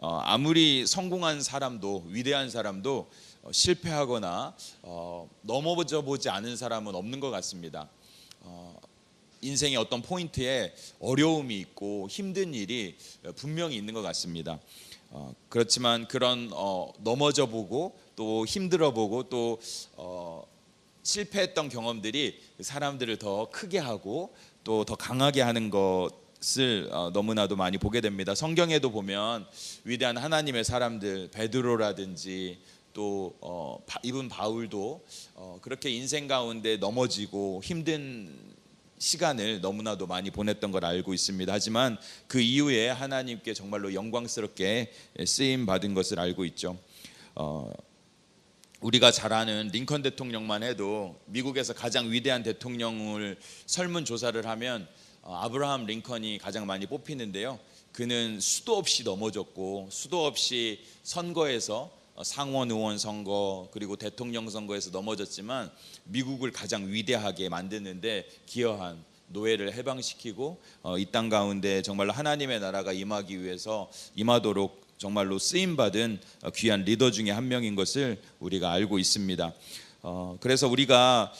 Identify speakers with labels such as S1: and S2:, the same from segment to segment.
S1: 아무리 성공한 사람도 위대한 사람도 실패하거나 넘어져 보지 않은 사람은 없는 것 같습니다. 인생의 어떤 포인트에 어려움이 있고 힘든 일이 분명히 있는 것 같습니다. 그렇지만 그런 넘어져 보고 또 힘들어 보고 또 실패했던 경험들이 사람들을 더 크게 하고 또 더 강하게 하는 것을 너무나도 많이 보게 됩니다. 성경에도 보면 위대한 하나님의 사람들 베드로라든지 또 이분 바울도 그렇게 인생 가운데 넘어지고 힘든 시간을 너무나도 많이 보냈던 걸 알고 있습니다. 하지만 그 이후에 하나님께 정말로 영광스럽게 쓰임 받은 것을 알고 있죠. 우리가 잘 아는 링컨 대통령만 해도 미국에서 가장 위대한 대통령을 설문조사를 하면 아브라함 링컨이 가장 많이 뽑히는데요. 그는 수도 없이 넘어졌고 수도 없이 선거에서 상원 의원 선거 그리고 대통령 선거에서 넘어졌지만 미국을 가장 위대하게 만드는데 기여한, 노예를 해방시키고 이 땅 가운데 정말로 하나님의 나라가 임하기 위해서 임하도록 정말로 쓰임받은 귀한 리더 중에 한 명인 것을 우리가 알고 있습니다. 그래서 우리가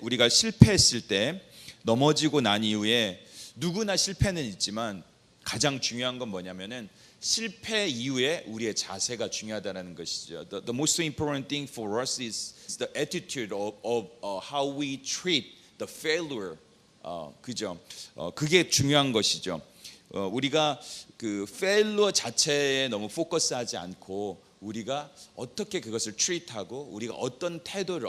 S1: 우리가 실패했을 때 넘어지고 난 이후에 누구나 실패는 있지만 가장 중요한 건 뭐냐면은 실패 이후에 우리의 자세가 중요하다는 것이죠. The most important thing for us is the attitude of how we treat the failure. 그죠? 그게 중요한 것이죠. 우리가 그 failure 자체에 너무 포커스하지 않고 우리가 어떻게 그것을 트리트하고 우리가 어떤 태도를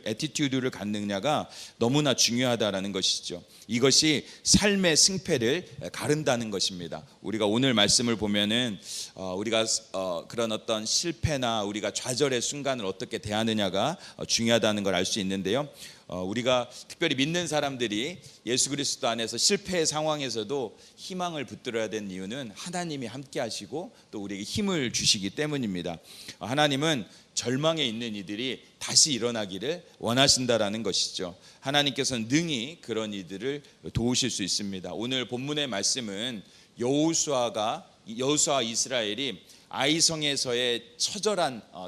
S1: 애티튜드를 갖느냐가 너무나 중요하다라는 것이죠. 이것이 삶의 승패를 가른다는 것입니다. 우리가 오늘 말씀을 보면은 우리가 그런 어떤 실패나 우리가 좌절의 순간을 어떻게 대하느냐가 중요하다는 걸 알 수 있는데요. 우리가 특별히 믿는 사람들이 예수 그리스도 안에서 실패의 상황에서도 희망을 붙들어야 되는 이유는 하나님이 함께 하시고 또 우리에게 힘을 주시기 때문입니다. 하나님은 절망에 있는 이들이 다시 일어나기를 원하신다라는 것이죠. 하나님께서는 능히 그런 이들을 도우실 수 있습니다. 오늘 본문의 말씀은 여호수아와 이스라엘이 아이성에서의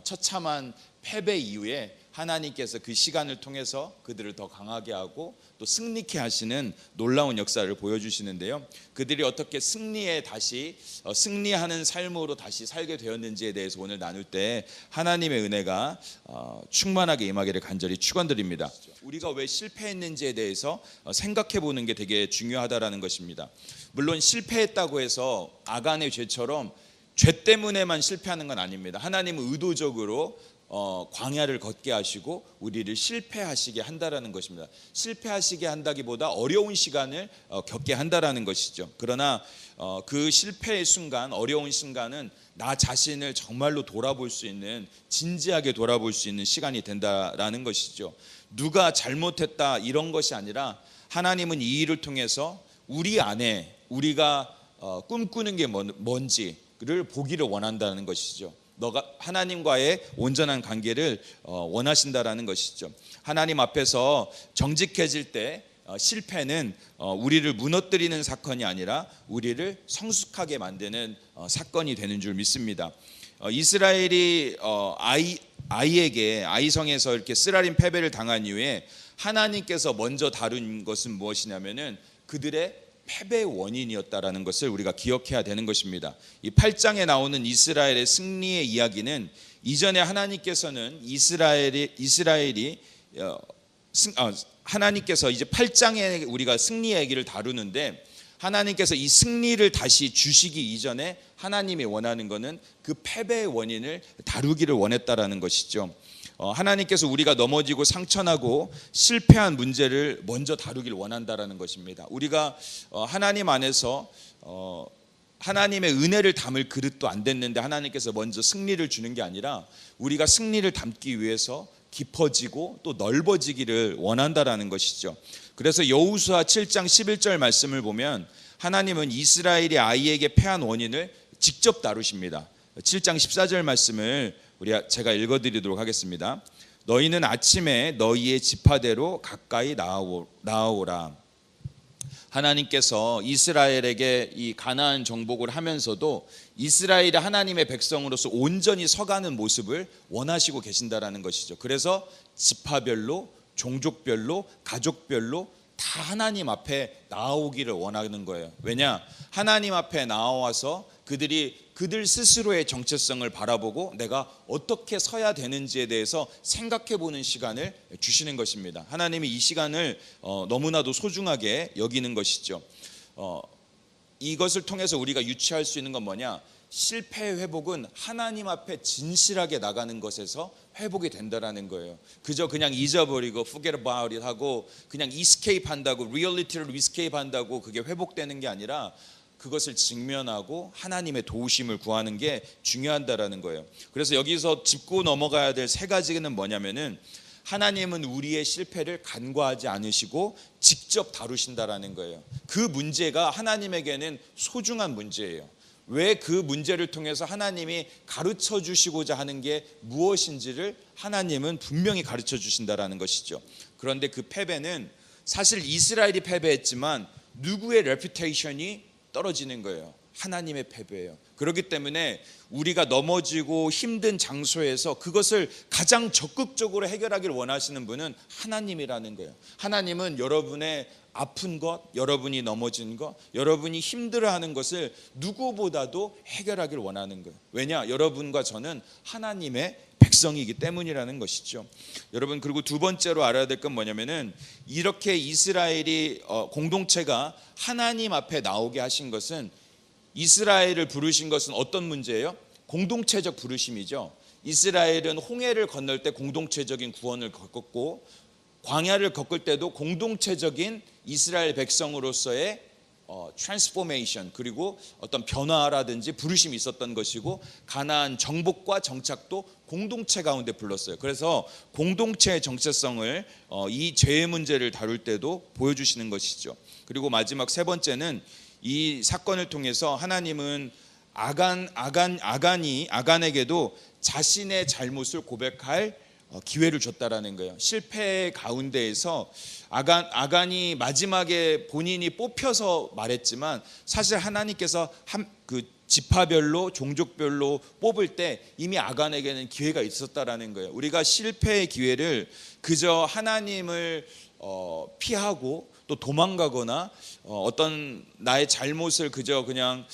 S1: 처참한 패배 이후에 하나님께서 그 시간을 통해서 그들을 더 강하게 하고 또 승리케 하시는 놀라운 역사를 보여주시는데요. 그들이 어떻게 승리하는 삶으로 다시 살게 되었는지에 대해서 오늘 나눌 때 하나님의 은혜가 충만하게 임하기를 간절히 축원드립니다. 우리가 왜 실패했는지에 대해서 생각해 보는 게 되게 중요하다라는 것입니다. 물론 실패했다고 해서 아간의 죄처럼 죄 때문에만 실패하는 건 아닙니다. 하나님은 의도적으로 광야를 걷게 하시고 우리를 실패하시게 한다라는 것입니다. 실패하시게 한다기보다 어려운 시간을 겪게 한다라는 것이죠. 그러나 그 실패의 순간, 어려운 순간은 나 자신을 정말로 돌아볼 수 있는, 진지하게 돌아볼 수 있는 시간이 된다라는 것이죠. 누가 잘못했다 이런 것이 아니라 하나님은 이 일을 통해서 우리 안에 우리가 꿈꾸는 게 뭔지를 보기를 원한다는 것이죠. 너가 하나님과의 온전한 관계를 원하신다라는 것이죠. 하나님 앞에서 정직해질 때 실패는 우리를 무너뜨리는 사건이 아니라 우리를 성숙하게 만드는 사건이 되는 줄 믿습니다. 이스라엘이 아이성에서 이렇게 쓰라린 패배를 당한 이후에 하나님께서 먼저 다룬 것은 무엇이냐면은 그들의 패배의 원인이었다라는 것을 우리가 기억해야 되는 것입니다. 이 8장에 나오는 이스라엘의 승리의 이야기는 이전에 하나님께서는 하나님께서 이제 8장에 우리가 승리의 얘기를 다루는데 하나님께서 이 승리를 다시 주시기 이전에 하나님이 원하는 것은 그 패배의 원인을 다루기를 원했다라는 것이죠. 하나님께서 우리가 넘어지고 상처나고 실패한 문제를 먼저 다루길 원한다라는 것입니다. 우리가 하나님 안에서 하나님의 은혜를 담을 그릇도 안 됐는데 하나님께서 먼저 승리를 주는 게 아니라 우리가 승리를 담기 위해서 깊어지고 또 넓어지기를 원한다라는 것이죠. 그래서 여호수아 7장 11절 말씀을 보면 하나님은 이스라엘이 아이에게 패한 원인을 직접 다루십니다. 7장 14절 말씀을 제가 읽어드리도록 하겠습니다. 너희는 아침에 너희의 지파대로 가까이 나아오라. 하나님께서 이스라엘에게 이 가나안 정복을 하면서도 이스라엘이 하나님의 백성으로서 온전히 서가는 모습을 원하시고 계신다라는 것이죠. 그래서 지파별로, 종족별로, 가족별로 다 하나님 앞에 나아오기를 원하는 거예요. 왜냐? 하나님 앞에 나와서 그들 스스로의 정체성을 바라보고 내가 어떻게 서야 되는지에 대해서 생각해 보는 시간을 주시는 것입니다. 하나님이 이 시간을 너무나도 소중하게 여기는 것이죠. 이것을 통해서 우리가 유추할 수 있는 건 뭐냐? 실패 회복은 하나님 앞에 진실하게 나가는 것에서 회복이 된다라는 거예요. 그저 그냥 잊어버리고 forget about it 하고 그냥 escape 한다고, 리얼리티를 escape 한다고 그게 회복되는 게 아니라 그것을 직면하고 하나님의 도우심을 구하는 게 중요하다라는 거예요. 그래서 여기서 짚고 넘어가야 될 세 가지는 뭐냐면은 하나님은 우리의 실패를 간과하지 않으시고 직접 다루신다라는 거예요. 그 문제가 하나님에게는 소중한 문제예요. 왜 그 문제를 통해서 하나님이 가르쳐 주시고자 하는 게 무엇인지를 하나님은 분명히 가르쳐 주신다라는 것이죠. 그런데 그 패배는 사실 이스라엘이 패배했지만 누구의 레퓨테이션이 떨어지는 거예요. 하나님의 패배예요. 그렇기 때문에 우리가 넘어지고 힘든 장소에서 그것을 가장 적극적으로 해결하기를 원하시는 분은 하나님이라는 거예요. 하나님은 여러분의 아픈 것, 여러분이 넘어진 것, 여러분이 힘들어하는 것을 누구보다도 해결하기를 원하는 거예요. 왜냐? 여러분과 저는 하나님의 백성이기 때문이라는 것이죠. 여러분, 그리고 두 번째로 알아야 될 건 뭐냐면은 이렇게 이스라엘이 공동체가 하나님 앞에 나오게 하신 것은, 이스라엘을 부르신 것은 어떤 문제예요? 공동체적 부르심이죠. 이스라엘은 홍해를 건널 때 공동체적인 구원을 겪었고, 광야를 겪을 때도 공동체적인 이스라엘 백성으로서의 트랜스포메이션, 그리고 어떤 변화라든지 부르심이 있었던 것이고, 가나안 정복과 정착도 공동체 가운데 불렀어요. 그래서 공동체의 정체성을 이 죄의 문제를 다룰 때도 보여주시는 것이죠. 그리고 마지막 세 번째는 이 사건을 통해서 하나님은 아간에게도 자신의 잘못을 고백할 기회를 줬다라는 거예요. 실패 가운데에서 아간이 마지막에 본인이 뽑혀서 말했지만 사실 하나님께서 그 지파별로, 종족별로 뽑을 때 이미 아간에게는 기회가 있었다라는 거예요. 우리가 실패의 기회를 그저 하나님을 피하고 또 도망가거나 어떤 나의 잘못을 그저 그냥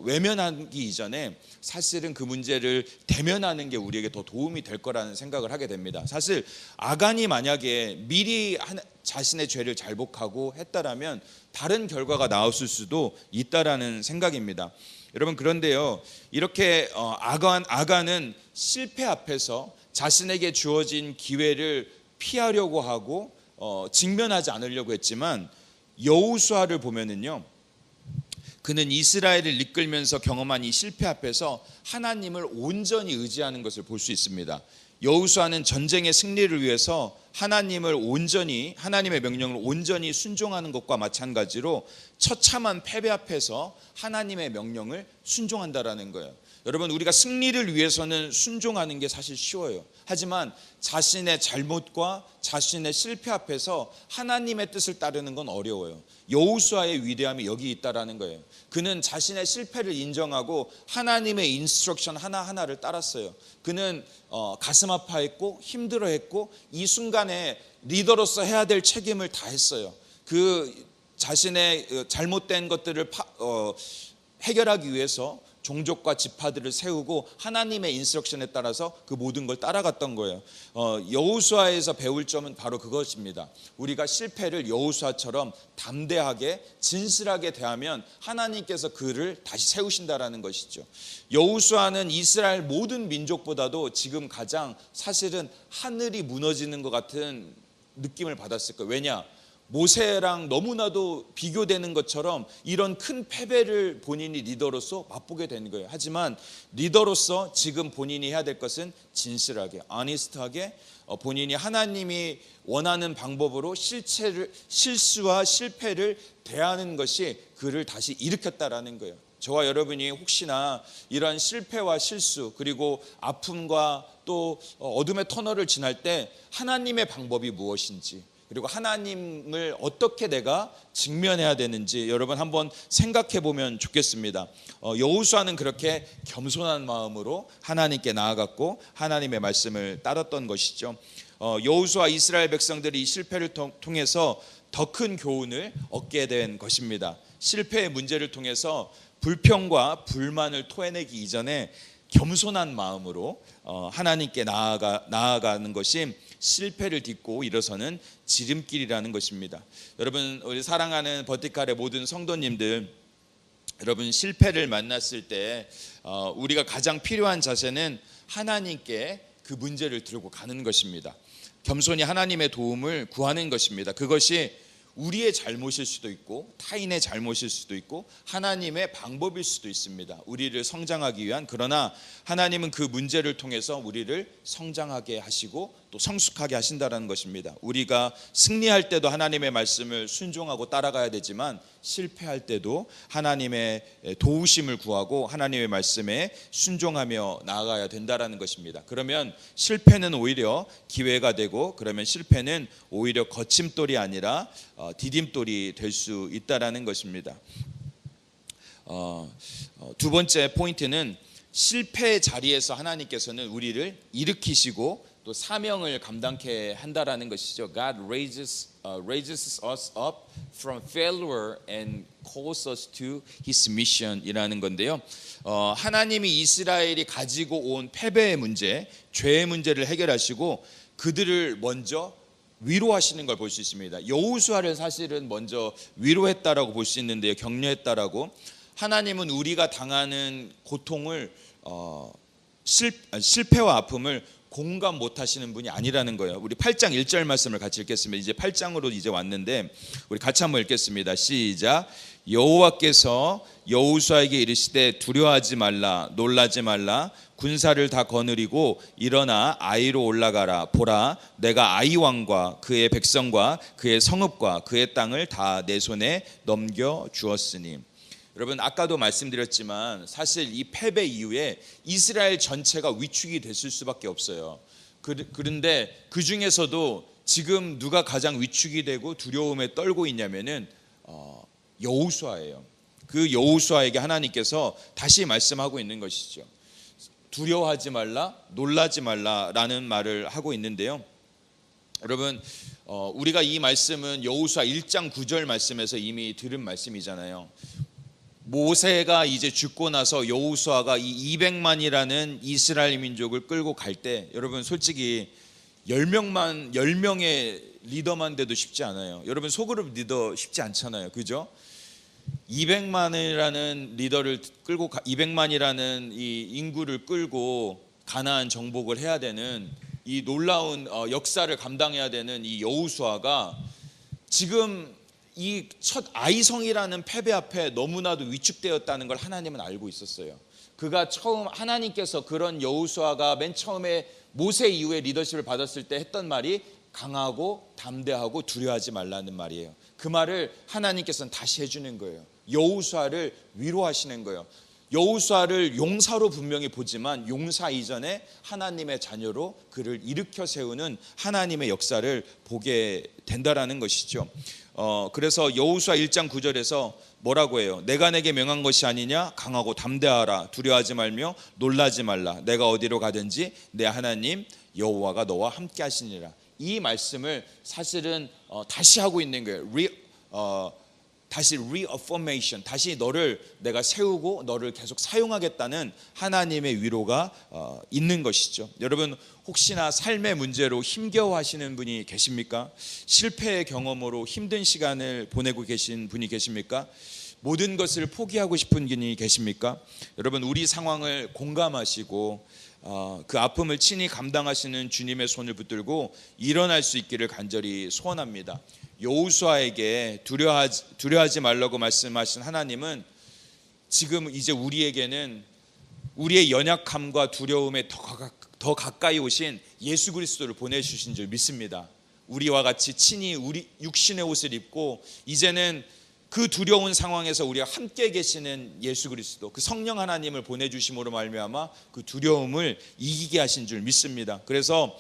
S1: 외면하기 이전에 사실은 그 문제를 대면하는 게 우리에게 더 도움이 될 거라는 생각을 하게 됩니다. 사실 아간이 만약에 미리 자신의 죄를 잘복하고 했다라면 다른 결과가 나왔을 수도 있다라는 생각입니다. 여러분, 그런데요, 이렇게 아간은 실패 앞에서 자신에게 주어진 기회를 피하려고 하고 직면하지 않으려고 했지만, 여호수아를 보면은요, 그는 이스라엘을 이끌면서 경험한 이 실패 앞에서 하나님을 온전히 의지하는 것을 볼 수 있습니다. 여호수아는 전쟁의 승리를 위해서 하나님의 명령을 온전히 순종하는 것과 마찬가지로 처참한 패배 앞에서 하나님의 명령을 순종한다라는 거예요. 여러분, 우리가 승리를 위해서는 순종하는 게 사실 쉬워요. 하지만 자신의 잘못과 자신의 실패 앞에서 하나님의 뜻을 따르는 건 어려워요. 여호수아의 위대함이 여기 있다라는 거예요. 그는 자신의 실패를 인정하고 하나님의 인스트럭션 하나하나를 따랐어요. 그는 가슴 아파했고 힘들어했고 이 순간에 리더로서 해야 될 책임을 다했어요. 그 자신의 잘못된 것들을 해결하기 위해서 종족과 지파들을 세우고 하나님의 인스트럭션에 따라서 그 모든 걸 따라갔던 거예요. 여호수아에서 배울 점은 바로 그것입니다. 우리가 실패를 여호수아처럼 담대하게 진실하게 대하면 하나님께서 그를 다시 세우신다라는 것이죠. 여호수아는 이스라엘 모든 민족보다도 지금 가장 사실은 하늘이 무너지는 것 같은 느낌을 받았을 거예요. 왜냐? 모세랑 너무나도 비교되는 것처럼 이런 큰 패배를 본인이 리더로서 맛보게 된 거예요. 하지만 리더로서 지금 본인이 해야 될 것은 진실하게, 아니스트하게 본인이 하나님이 원하는 방법으로 실수와 실패를 대하는 것이 그를 다시 일으켰다라는 거예요. 저와 여러분이 혹시나 이런 실패와 실수, 그리고 아픔과 또 어둠의 터널을 지날 때 하나님의 방법이 무엇인지, 그리고 하나님을 어떻게 내가 직면해야 되는지 여러분 한번 생각해 보면 좋겠습니다. 여호수아는 그렇게 겸손한 마음으로 하나님께 나아갔고 하나님의 말씀을 따랐던 것이죠. 여호수아 이스라엘 백성들이 이 실패를 통해서 더 큰 교훈을 얻게 된 것입니다. 실패의 문제를 통해서 불평과 불만을 토해내기 이전에 겸손한 마음으로 하나님께 나아가는 것이 실패를 딛고 일어서는 지름길이라는 것입니다. 여러분, 우리 사랑하는 버티칼의 모든 성도님들, 여러분 실패를 만났을 때 우리가 가장 필요한 자세는 하나님께 그 문제를 들고 가는 것입니다. 겸손히 하나님의 도움을 구하는 것입니다. 그것이 우리의 잘못일 수도 있고 타인의 잘못일 수도 있고 하나님의 방법일 수도 있습니다. 우리를 성장하기 위한, 그러나 하나님은 그 문제를 통해서 우리를 성장하게 하시고 또 성숙하게 하신다는 것입니다. 우리가 승리할 때도 하나님의 말씀을 순종하고 따라가야 되지만 실패할 때도 하나님의 도우심을 구하고 하나님의 말씀에 순종하며 나아가야 된다는 것입니다. 그러면 실패는 오히려 기회가 되고, 그러면 실패는 오히려 거침돌이 아니라 디딤돌이 될 수 있다라는 것입니다. 두 번째 포인트는 실패의 자리에서 하나님께서는 우리를 일으키시고 또 사명을 감당케 한다라는 것이죠. God raises us up from failure and calls us to His mission이라는 건데요. 하나님이 이스라엘이 가지고 온 패배의 문제, 죄의 문제를 해결하시고 그들을 먼저 위로하시는 걸 볼 수 있습니다. 여호수아를 사실은 먼저 위로했다라고 볼 수 있는데요, 격려했다라고. 하나님은 우리가 당하는 고통을 실패와 아픔을 공감 못 하시는 분이 아니라는 거예요. 우리 8장 1절 말씀을 같이 읽겠습니다. 이제 8장으로 이제 왔는데 우리 같이 한번 읽겠습니다. 시작. 여호와께서 여호수아에게 이르시되 두려워하지 말라, 놀라지 말라, 군사를 다 거느리고 일어나 아이로 올라가라. 보라, 내가 아이 왕과 그의 백성과 그의 성읍과 그의 땅을 다 내 손에 넘겨 주었으니. 여러분, 아까도 말씀드렸지만 사실 이 패배 이후에 이스라엘 전체가 위축이 됐을 수밖에 없어요. 그런데 그 중에서도 지금 누가 가장 위축이 되고 두려움에 떨고 있냐면은 여호수아예요. 그 여호수아에게 하나님께서 다시 말씀하고 있는 것이죠. 두려워하지 말라, 놀라지 말라라는 말을 하고 있는데요. 여러분, 우리가 이 말씀은 여호수아 1장 9절 말씀에서 이미 들은 말씀이잖아요. 모세가 이제 죽고 나서 여호수아가 이 200만이라는 이스라엘 민족을 끌고 갈 때, 여러분 솔직히 10명의 리더만 돼도 쉽지 않아요. 여러분 소그룹 리더 쉽지 않잖아요. 그죠? 200만이라는 리더를 끌고 200만이라는 이 인구를 끌고 가나안 정복을 해야 되는 이 놀라운 역사를 감당해야 되는 이 여호수아가 지금 이 첫 아이성이라는 패배 앞에 너무나도 위축되었다는 걸 하나님은 알고 있었어요. 그가 처음, 하나님께서 그런 여호수아가 맨 처음에 모세 이후에 리더십을 받았을 때 했던 말이 강하고 담대하고 두려워하지 말라는 말이에요. 그 말을 하나님께서는 다시 해주는 거예요. 여호수아를 위로하시는 거예요. 여호수아를 용사로 분명히 보지만 용사 이전에 하나님의 자녀로 그를 일으켜 세우는 하나님의 역사를 보게 된다라는 것이죠. 그래서 여호수아 1장 9절에서 뭐라고 해요? 내가 내게 명한 것이 아니냐? 강하고 담대하라. 두려워하지 말며 놀라지 말라. 내가 어디로 가든지 내 하나님 여호와가 너와 함께 하시니라. 이 말씀을 사실은 다시 하고 있는 거예요. 다시 reaffirmation, 다시 너를 내가 세우고 너를 계속 사용하겠다는 하나님의 위로가 있는 것이죠. 여러분, 혹시나 삶의 문제로 힘겨워하시는 분이 계십니까? 실패의 경험으로 힘든 시간을 보내고 계신 분이 계십니까? 모든 것을 포기하고 싶은 분이 계십니까? 여러분, 우리 상황을 공감하시고 그 아픔을 친히 감당하시는 주님의 손을 붙들고 일어날 수 있기를 간절히 소원합니다. 여호수아에게 두려워하지 말라고 말씀하신 하나님은 지금 이제 우리에게는 우리의 연약함과 두려움에 더 가까이 오신 예수 그리스도를 보내주신 줄 믿습니다. 우리와 같이 친히 우리 육신의 옷을 입고 이제는 그 두려운 상황에서 우리가 함께 계시는 예수 그리스도, 그 성령 하나님을 보내주심으로 말미암아 그 두려움을 이기게 하신 줄 믿습니다. 그래서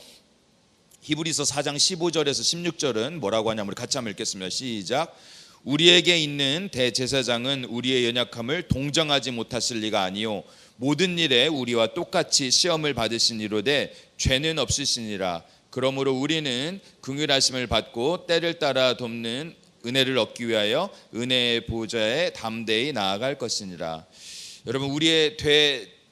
S1: 히브리서 4장 15절에서 16절은 뭐라고 하냐면 우리 같이 한번 읽겠습니다. 시작. 우리에게 있는 대제사장은 우리의 연약함을 동정하지 못하실 리가 아니요 모든 일에 우리와 똑같이 시험을 받으시니로되 죄는 없으시니라. 그러므로 우리는 긍휼하심을 받고 때를 따라 돕는 은혜를 얻기 위하여 은혜의 보좌에 담대히 나아갈 것이니라. 여러분, 우리의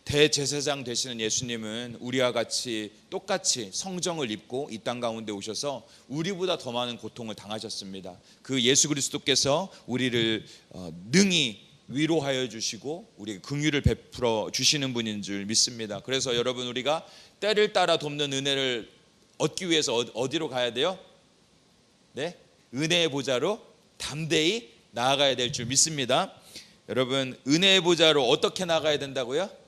S1: 대제사장 되시는 예수님은 우리와 같이 똑같이 성정을 입고 이 땅 가운데 오셔서 우리보다 더 많은 고통을 당하셨습니다. 그 예수 그리스도께서 우리를 능히 위로하여 주시고 우리에게 긍휼을 베풀어 주시는 분인 줄 믿습니다. 그래서 여러분, 우리가 때를 따라 돕는 은혜를 얻기 위해서 어디로 가야 돼요? 네, 은혜의 보좌로 담대히 나아가야 될 줄 믿습니다. 여러분, 은혜의 보좌로 어떻게 나아가야 된다고요?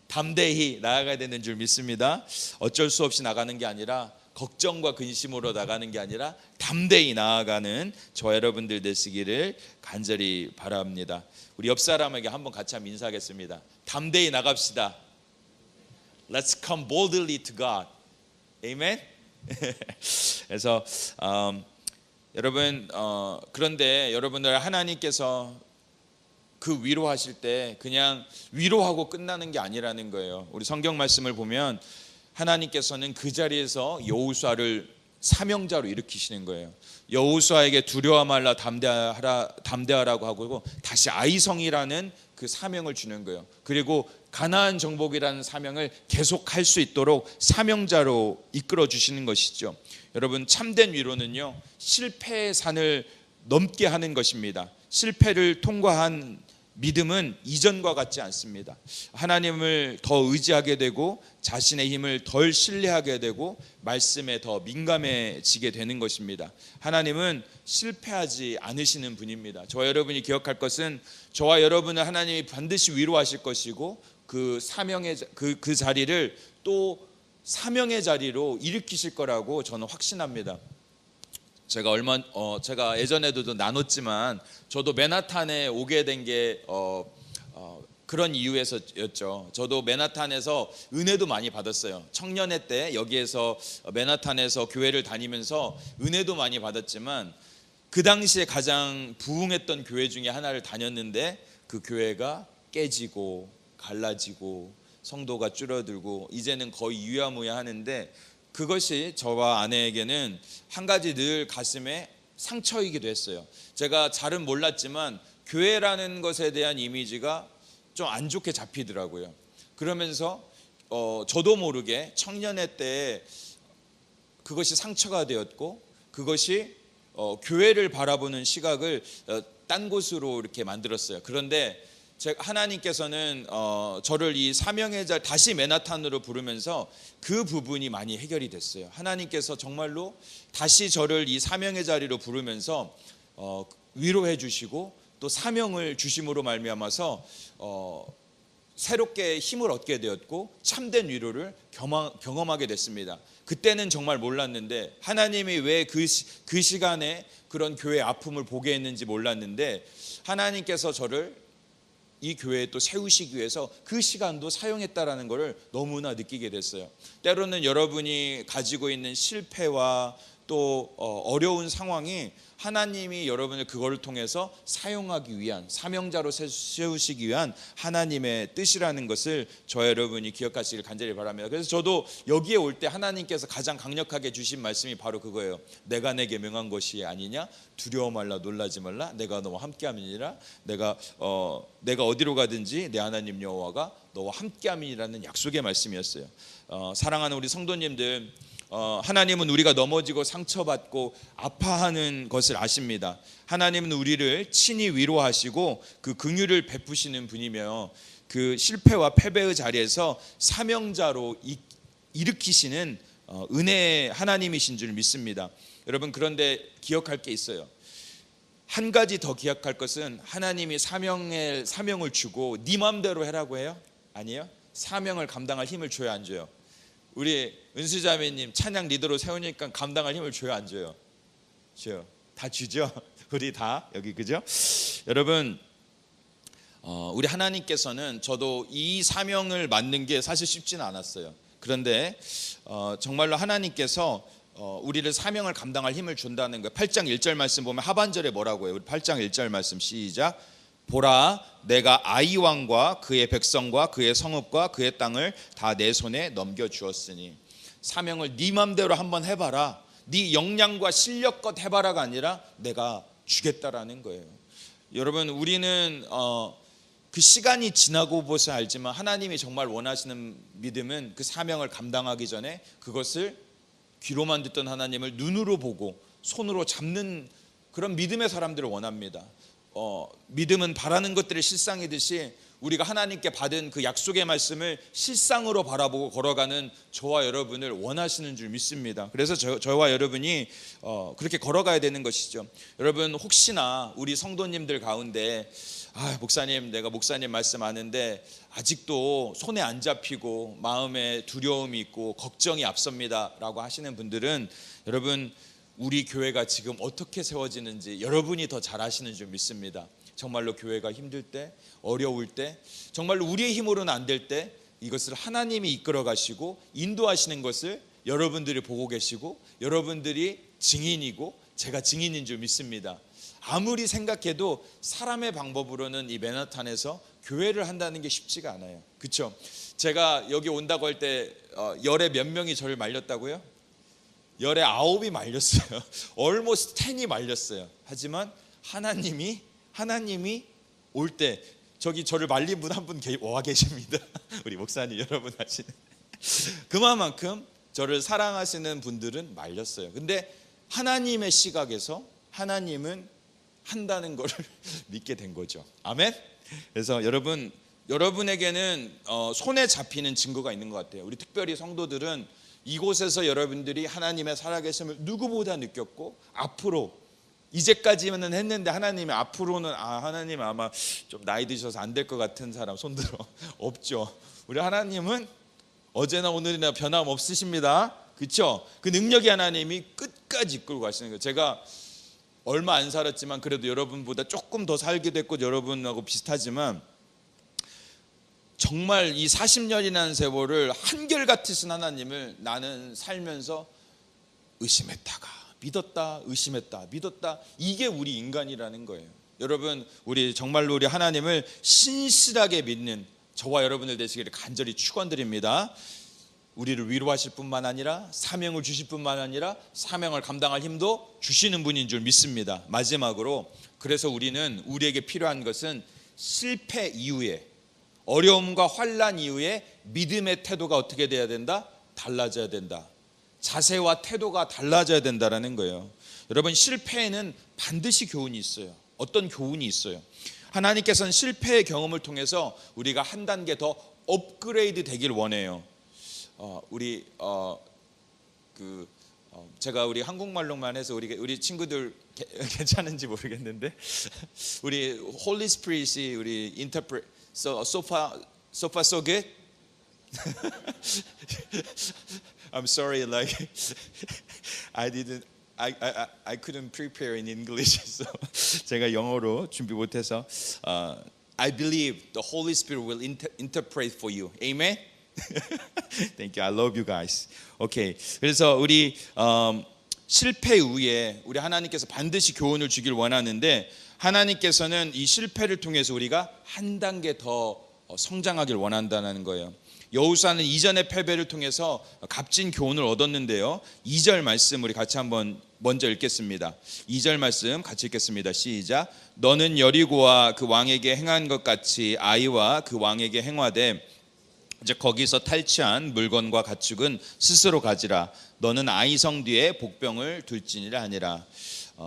S1: 담대히 나아가야 되는 줄 믿습니다. 어쩔 수 없이 나가는 게 아니라, 걱정과 근심으로 나가는 게 아니라 담대히 나아가는 저 여러분들 되시기를 간절히 바랍니다. 우리 옆 사람에게 한번 같이 한번 인사하겠습니다. 담대히 나갑시다. Let's come boldly to God. Amen. 그래서 여러분, 그런데 여러분들, 하나님께서 그 위로하실 때 그냥 위로하고 끝나는 게 아니라는 거예요. 우리 성경 말씀을 보면 하나님께서는 그 자리에서 여호수아를 사명자로 일으키시는 거예요. 여호수아에게 두려워 말라 담대하라고 하고 다시 아이성이라는 그 사명을 주는 거예요. 그리고 가나안 정복이라는 사명을 계속할 수 있도록 사명자로 이끌어 주시는 것이죠. 여러분, 참된 위로는요, 실패의 산을 넘게 하는 것입니다. 실패를 통과한 믿음은 이전과 같지 않습니다. 하나님을 더 의지하게 되고 자신의 힘을 덜 신뢰하게 되고 말씀에 더 민감해지게 되는 것입니다. 하나님은 실패하지 않으시는 분입니다. 저와 여러분이 기억할 것은, 저와 여러분을 하나님이 반드시 위로하실 것이고 그 사명의 그 자리를 또 사명의 자리로 일으키실 거라고 저는 확신합니다. 제가 예전에도 나눴지만 저도 맨하탄에 오게 된 게 그런 이유에서였죠. 저도 맨하탄에서 은혜도 많이 받았어요. 청년회 때 여기에서 맨하탄에서 교회를 다니면서 은혜도 많이 받았지만, 그 당시에 가장 부흥했던 교회 중에 하나를 다녔는데 그 교회가 깨지고 갈라지고 성도가 줄어들고 이제는 거의 유야무야하는데, 그것이 저와 아내에게는 한 가지 늘 가슴에 상처이기도 했어요. 제가 잘은 몰랐지만 교회라는 것에 대한 이미지가 좀 안 좋게 잡히더라고요. 그러면서 저도 모르게 청년회 때 그것이 상처가 되었고, 그것이 교회를 바라보는 시각을 딴 곳으로 이렇게 만들었어요. 그런데 하나님께서는 저를 이 사명의 자리, 다시 맨하탄으로 부르면서 그 부분이 많이 해결이 됐어요. 하나님께서 정말로 다시 저를 이 사명의 자리로 부르면서 위로해 주시고 또 사명을 주심으로 말미암아서 새롭게 힘을 얻게 되었고 참된 위로를 경험하게 됐습니다. 그때는 정말 몰랐는데, 하나님이 왜 그 시간에 그런 교회의 아픔을 보게 했는지 몰랐는데, 하나님께서 저를 이 교회에 또 세우시기 위해서 그 시간도 사용했다라는 것을 너무나 느끼게 됐어요. 때로는 여러분이 가지고 있는 실패와 또 어려운 상황이 하나님이 여러분을 그걸 통해서 사용하기 위한, 사명자로 세우시기 위한 하나님의 뜻이라는 것을 저 여러분이 기억하시길 간절히 바랍니다. 그래서 저도 여기에 올 때 하나님께서 가장 강력하게 주신 말씀이 바로 그거예요. 내가 내게 명한 것이 아니냐, 두려워 말라 놀라지 말라, 내가 너와 함께함이니라. 내가 어디로 가든지 내 하나님 여호와가 너와 함께함이라는 약속의 말씀이었어요. 사랑하는 우리 성도님들, 하나님은 우리가 넘어지고 상처받고 아파하는 것을 아십니다. 하나님은 우리를 친히 위로하시고 그 긍휼을 베푸시는 분이며, 그 실패와 패배의 자리에서 사명자로 일으키시는 은혜의 하나님이신 줄 믿습니다. 여러분, 그런데 기억할 게 있어요. 한 가지 더 기억할 것은, 하나님이 사명을 주고 네 마음대로 해라고 해요? 아니에요. 사명을 감당할 힘을 줘야 안 줘요? 우리 은수자매님 찬양 리더로 세우니까 감당할 힘을 줘요, 안 줘요? 줘요. 다 주죠. 우리 다 여기, 그죠? 여러분, 우리 하나님께서는, 저도 이 사명을 맡는 게 사실 쉽지는 않았어요. 그런데 정말로 하나님께서 우리를 사명을 감당할 힘을 준다는 거예요. 8장 1절 말씀 보면 하반절에 뭐라고 해요? 우리 8장 1절 말씀 시작. 보라, 내가 아이 왕과 그의 백성과 그의 성읍과 그의 땅을 다 내 손에 넘겨주었으니. 사명을 네 맘대로 한번 해봐라, 네 역량과 실력껏 해봐라가 아니라 내가 주겠다라는 거예요. 여러분, 우리는 그 시간이 지나고 보서 알지만 하나님이 정말 원하시는 믿음은 그 사명을 감당하기 전에 그것을 귀로만 듣던 하나님을 눈으로 보고 손으로 잡는 그런 믿음의 사람들을 원합니다. 믿음은 바라는 것들을 실상이듯이 우리가 하나님께 받은 그 약속의 말씀을 실상으로 바라보고 걸어가는 저와 여러분을 원하시는 줄 믿습니다. 그래서 저와 여러분이 그렇게 걸어가야 되는 것이죠. 여러분, 혹시나 우리 성도님들 가운데 목사님, 내가 목사님 말씀 아는데 아직도 손에 안 잡히고 마음에 두려움이 있고 걱정이 앞섭니다 라고 하시는 분들은, 여러분, 우리 교회가 지금 어떻게 세워지는지 여러분이 더 잘 아시는 줄 믿습니다. 정말로 교회가 힘들 때, 어려울 때, 정말로 우리의 힘으로는 안 될 때 이것을 하나님이 이끌어 가시고 인도하시는 것을 여러분들이 보고 계시고 여러분들이 증인이고 제가 증인인 줄 믿습니다. 아무리 생각해도 사람의 방법으로는 이 맨하탄에서 교회를 한다는 게 쉽지가 않아요. 그렇죠? 제가 여기 온다고 할 때 열에 몇 명이 저를 말렸다고요? 열에 9이 말렸어요. almost 10이 말렸어요. 하지만 하나님이 올 때 저기 저를 말린 분 한 분 와 계십니다. 우리 목사님 여러분 아시는 그만큼 저를 사랑하시는 분들은 말렸어요. 근데 하나님의 시각에서 하나님은 한다는 것을 믿게 된 거죠. 아멘. 그래서 여러분에게는 손에 잡히는 증거가 있는 것 같아요. 우리 특별히 성도들은 이곳에서 여러분들이 하나님의 살아계심을 누구보다 느꼈고, 앞으로 이제까지는 했는데 하나님이 앞으로는 하나님 아마 좀 나이 드셔서 안 될 것 같은 사람 손들어. 없죠. 우리 하나님은 어제나 오늘이나 변함없으십니다. 그렇죠? 그 능력이 하나님이 끝까지 이끌고 가시는 거예요. 제가 얼마 안 살았지만 그래도 여러분보다 조금 더 살기도 했고 여러분하고 비슷하지만 정말 이 40년이라는 세월을 한결같으신 하나님을 나는 살면서 의심했다가 믿었다, 의심했다, 믿었다. 이게 우리 인간이라는 거예요. 여러분, 우리 정말로 우리 하나님을 신실하게 믿는 저와 여러분들 되시기를 간절히 축원드립니다. 우리를 위로하실 뿐만 아니라 사명을 주실 뿐만 아니라 사명을 감당할 힘도 주시는 분인 줄 믿습니다. 마지막으로, 그래서 우리에게 필요한 것은 실패 이후에, 어려움과 환난 이후에 믿음의 태도가 어떻게 돼야 된다? 달라져야 된다. 자세와 태도가 달라져야 된다라는 거예요. 여러분, 실패에는 반드시 교훈이 있어요. 어떤 교훈이 있어요? 하나님께서는 실패의 경험을 통해서 우리가 한 단계 더 업그레이드 되길 원해요. 제가 우리 한국말로만 해서 우리 친구들 괜찮은지 모르겠는데 우리 홀리 스피릿이 우리 인터프레 소파 so good? I'm sorry, like I couldn't prepare in English, so 제가 영어로 준비 못해서 I believe the Holy Spirit will interpret for you. Amen. Thank you. I love you guys. Okay. 그래서 우리 실패 이후에 우리 하나님께서 반드시 교훈을 주길 원하는데, 하나님께서는 이 실패를 통해서 우리가 한 단계 더 성장하길 원한다는 거예요. 여호수아는 이전의 패배를 통해서 값진 교훈을 얻었는데요. 2절 말씀 우리 같이 한번 먼저 읽겠습니다. 2절 말씀 같이 읽겠습니다. 시작. 너는 여리고와 그 왕에게 행한 것 같이 아이와 그 왕에게 행하되 이제 거기서 탈취한 물건과 가축은 스스로 가지라. 너는 아이 성 뒤에 복병을 둘지니라 하니라.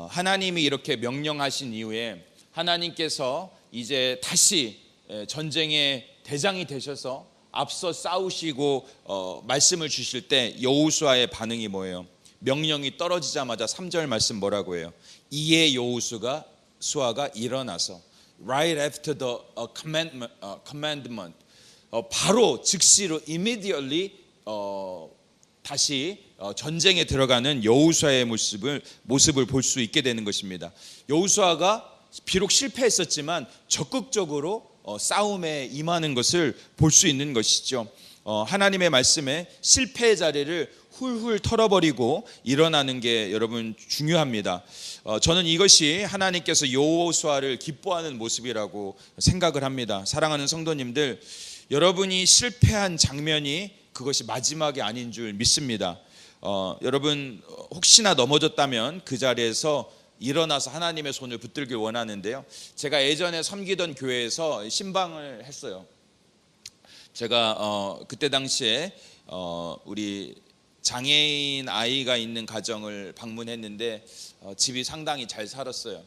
S1: 하나님이 이렇게 명령하신 이후에 하나님께서 이제 다시 전쟁의 대장이 되셔서 앞서 싸우시고 말씀을 주실 때 여호수아의 반응이 뭐예요? 명령이 떨어지자마자 3절 말씀 뭐라고 해요? 이에 여호수아가 일어나서 right after the commandment 바로 즉시로 immediately 다시 전쟁에 들어가는 여호수아의 모습을 볼 수 있게 되는 것입니다. 여호수아가 비록 실패했었지만 적극적으로 싸움에 임하는 것을 볼 수 있는 것이죠. 하나님의 말씀에 실패의 자리를 훌훌 털어버리고 일어나는 게 여러분 중요합니다. 저는 이것이 하나님께서 여호수아를 기뻐하는 모습이라고 생각을 합니다. 사랑하는 성도님들, 여러분이 실패한 장면이 그것이 마지막이 아닌 줄 믿습니다. 여러분 혹시나 넘어졌다면 그 자리에서 일어나서 하나님의 손을 붙들길 원하는데요. 제가 예전에 섬기던 교회에서 신방을 했어요. 제가 그때 당시에 우리 장애인 아이가 있는 가정을 방문했는데 집이 상당히 잘 살았어요.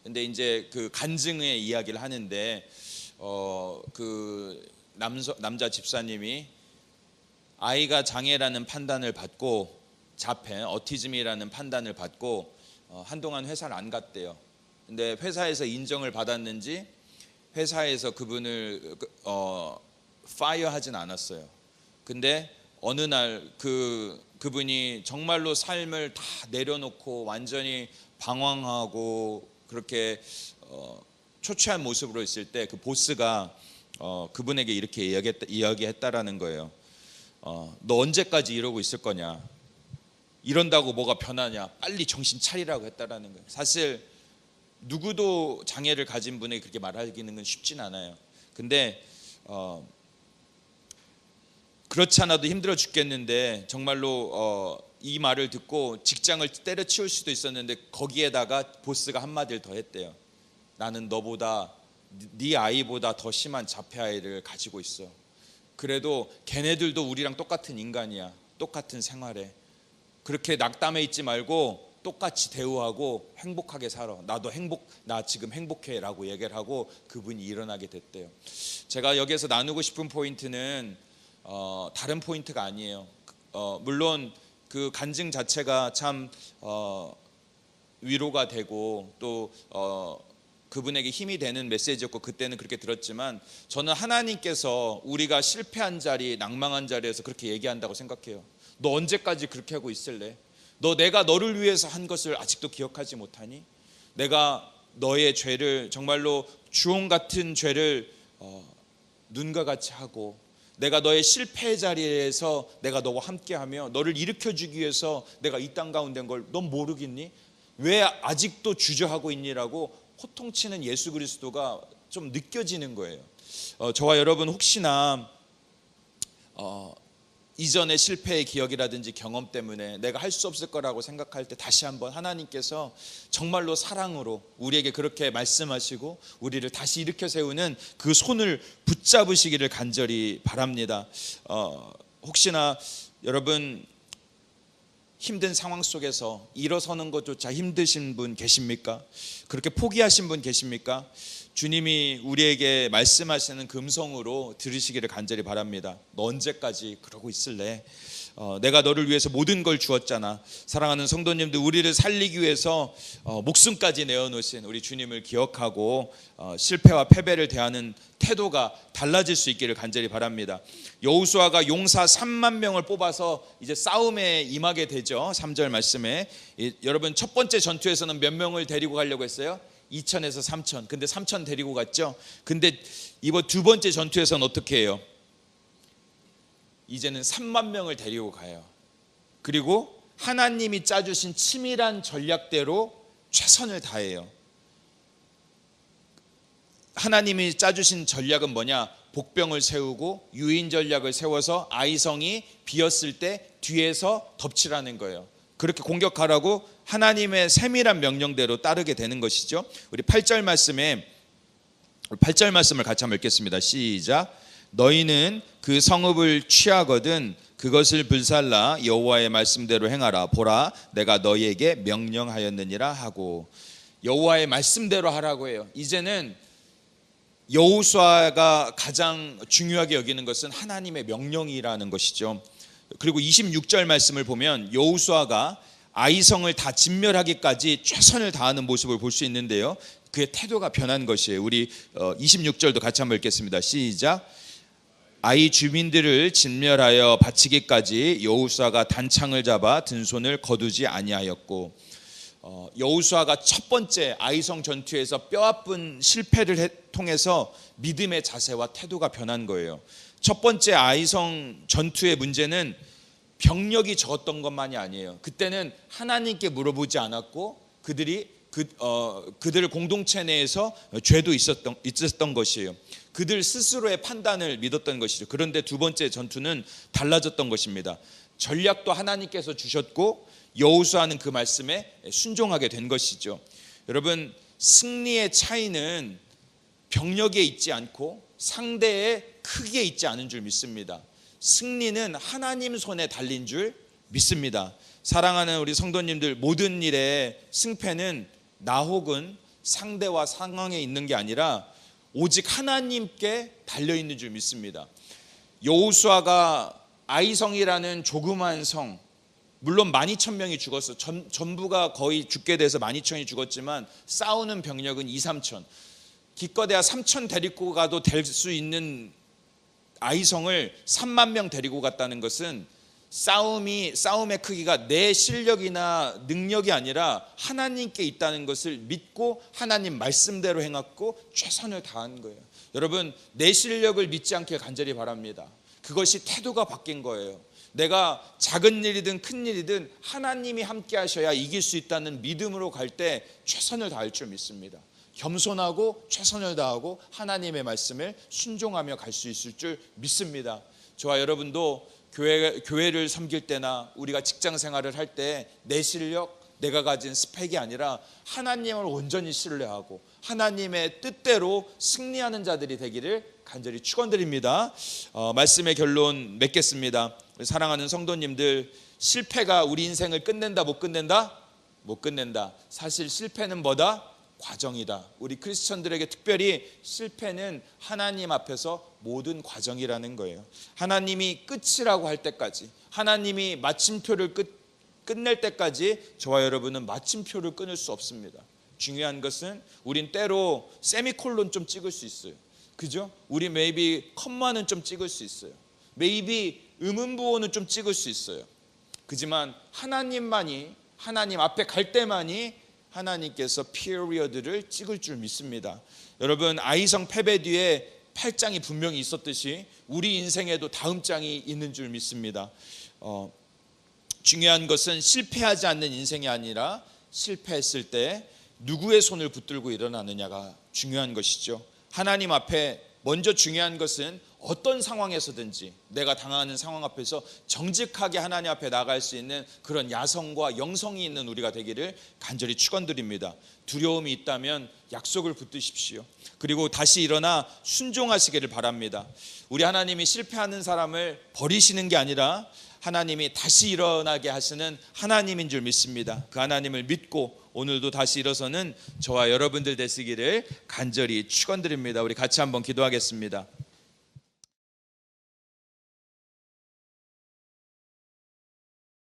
S1: 근데 이제 그 간증의 이야기를 하는데 그 남자 집사님이 아이가 장애라는 판단을 받고 자폐, 어티즘이라는 판단을 받고 한동안 회사를 안 갔대요. 근데 회사에서 인정을 받았는지 회사에서 그분을 파이어하진 않았어요. 근데 어느 날 그분이 정말로 삶을 다 내려놓고 완전히 방황하고 그렇게 초췌한 모습으로 있을 때 그 보스가 그분에게 이렇게 이야기했다라는 거예요. 너 언제까지 이러고 있을 거냐? 이런다고 뭐가 변하냐? 빨리 정신 차리라고 했다라는 거예요. 사실 누구도 장애를 가진 분에게 그렇게 말하기는 건 쉽진 않아요. 근데 그렇지 않아도 힘들어 죽겠는데 정말로 이 말을 듣고 직장을 때려치울 수도 있었는데 거기에다가 보스가 한마디를 더 했대요. 나는 너보다 네 아이보다 더 심한 자폐 아이를 가지고 있어. 그래도 걔네들도 우리랑 똑같은 인간이야. 똑같은 생활에. 그렇게 낙담해 있지 말고 똑같이 대우하고 행복하게 살아. 나 지금 행복해라고 얘기를 하고 그분이 일어나게 됐대요. 제가 여기에서 나누고 싶은 포인트는 다른 포인트가 아니에요. 물론 그 간증 자체가 참 위로가 되고 또 그분에게 힘이 되는 메시지였고 그때는 그렇게 들었지만 저는 하나님께서 우리가 실패한 자리, 낭망한 자리에서 그렇게 얘기한다고 생각해요. 너 언제까지 그렇게 하고 있을래? 내가 너를 위해서 한 것을 아직도 기억하지 못하니? 내가 너의 죄를 정말로 주홍 같은 죄를 눈과 같이 하고 내가 너의 실패의 자리에서 내가 너와 함께하며 너를 일으켜주기 위해서 내가 이 땅 가운데 온 걸 넌 모르겠니? 왜 아직도 주저하고 있니라고 호통치는 예수 그리스도가 좀 느껴지는 거예요. 저와 여러분 혹시나 이전의 실패의 기억이라든지 경험 때문에 내가 할 수 없을 거라고 생각할 때 다시 한번 하나님께서 정말로 사랑으로 우리에게 그렇게 말씀하시고 우리를 다시 일으켜 세우는 그 손을 붙잡으시기를 간절히 바랍니다. 혹시나 여러분 힘든 상황 속에서 일어서는 것조차 힘드신 분 계십니까? 그렇게 포기하신 분 계십니까? 주님이 우리에게 말씀하시는 그 음성으로 들으시기를 간절히 바랍니다. 너 언제까지 그러고 있을래? 내가 너를 위해서 모든 걸 주었잖아. 사랑하는 성도님들, 우리를 살리기 위해서 목숨까지 내어놓으신 우리 주님을 기억하고 실패와 패배를 대하는 태도가 달라질 수 있기를 간절히 바랍니다. 여호수아가 용사 3만 명을 뽑아서 이제 싸움에 임하게 되죠. 3절 말씀에 여러분 첫 번째 전투에서는 몇 명을 데리고 가려고 했어요? 2천에서 3천. 근데 3천 데리고 갔죠. 근데 이번 두 번째 전투에서는 어떻게 해요? 이제는 3만 명을 데리고 가요. 그리고 하나님이 짜주신 치밀한 전략대로 최선을 다해요. 하나님이 짜주신 전략은 뭐냐? 복병을 세우고 유인 전략을 세워서 아이성이 비었을 때 뒤에서 덮치라는 거예요. 그렇게 공격하라고 하나님의 세밀한 명령대로 따르게 되는 것이죠. 우리 8절 말씀을 같이 한번 읽겠습니다. 시작. 너희는 그 성읍을 취하거든 그것을 불살라 여호와의 말씀대로 행하라. 보라, 내가 너희에게 명령하였느니라 하고, 여호와의 말씀대로 하라고 해요. 이제는 여호수아가 가장 중요하게 여기는 것은 하나님의 명령이라는 것이죠. 그리고 26절 말씀을 보면 여호수아가 아이성을 다 진멸하기까지 최선을 다하는 모습을 볼 수 있는데요, 그의 태도가 변한 것이에요. 우리 26절도 같이 한번 읽겠습니다. 시작. 아이 주민들을 진멸하여 바치기까지 여호수아가 단창을 잡아 든 손을 거두지 아니하였고, 여호수아가 첫 번째 아이성 전투에서 뼈아픈 실패를 통해서 믿음의 자세와 태도가 변한 거예요. 첫 번째 아이성 전투의 문제는 병력이 적었던 것만이 아니에요. 그때는 하나님께 물어보지 않았고 그들 공동체 내에서 죄도 있었던 것이에요. 그들 스스로의 판단을 믿었던 것이죠. 그런데 두 번째 전투는 달라졌던 것입니다. 전략도 하나님께서 주셨고 여호수아는 그 말씀에 순종하게 된 것이죠. 여러분, 승리의 차이는 병력에 있지 않고 상대의 크기에 있지 않은 줄 믿습니다. 승리는 하나님 손에 달린 줄 믿습니다. 사랑하는 우리 성도님들, 모든 일의 승패는 나 혹은 상대와 상황에 있는 게 아니라 오직 하나님께 달려있는 줄 믿습니다. 여호수아가 아이성이라는 조그만 성, 물론 12,000명이 죽었어. 전부가 거의 죽게 돼서 12,000이 죽었지만 싸우는 병력은 2,3,000. 기껏해야 3,000 데리고 가도 될 수 있는 아이성을 3만 명 데리고 갔다는 것은 싸움의 크기가 내 실력이나 능력이 아니라 하나님께 있다는 것을 믿고 하나님 말씀대로 행했고 최선을 다한 거예요. 여러분, 내 실력을 믿지 않길 간절히 바랍니다. 그것이 태도가 바뀐 거예요. 내가 작은 일이든 큰 일이든 하나님이 함께 하셔야 이길 수 있다는 믿음으로 갈 때 최선을 다할 줄 믿습니다. 겸손하고 최선을 다하고 하나님의 말씀을 순종하며 갈 수 있을 줄 믿습니다. 저와 여러분도 교회를 섬길 때나 우리가 직장 생활을 할 때 내 실력, 내가 가진 스펙이 아니라 하나님을 온전히 신뢰하고 하나님의 뜻대로 승리하는 자들이 되기를 간절히 축원드립니다. 말씀의 결론 맺겠습니다. 사랑하는 성도님들, 실패가 우리 인생을 끝낸다 못 끝낸다? 못 끝낸다. 사실 실패는 뭐다? 과정이다. 우리 크리스천들에게 특별히 실패는 하나님 앞에서 모든 과정이라는 거예요. 하나님이 끝이라고 할 때까지, 하나님이 마침표를 끝낼 때까지 저와 여러분은 마침표를 끊을 수 없습니다. 중요한 것은 우린 때로 세미콜론 좀 찍을 수 있어요. 그죠? 우리 maybe 컴마는 좀 찍을 수 있어요. maybe 의문부호는 좀 찍을 수 있어요. 그지만 하나님 앞에 갈 때만이 하나님께서 피리어드를 찍을 줄 믿습니다. 여러분, 아이성 패배 뒤에 8장이 분명히 있었듯이 우리 인생에도 다음 장이 있는 줄 믿습니다. 중요한 것은 실패하지 않는 인생이 아니라 실패했을 때 누구의 손을 붙들고 일어나느냐가 중요한 것이죠. 하나님 앞에 먼저 중요한 것은 어떤 상황에서든지 내가 당하는 상황 앞에서 정직하게 하나님 앞에 나갈 수 있는 그런 야성과 영성이 있는 우리가 되기를 간절히 축원드립니다. 두려움이 있다면 약속을 붙드십시오. 그리고 다시 일어나 순종하시기를 바랍니다. 우리 하나님이 실패하는 사람을 버리시는 게 아니라 하나님이 다시 일어나게 하시는 하나님인 줄 믿습니다. 그 하나님을 믿고 오늘도 다시 일어서는 저와 여러분들 되시기를 간절히 축원드립니다. 우리 같이 한번 기도하겠습니다.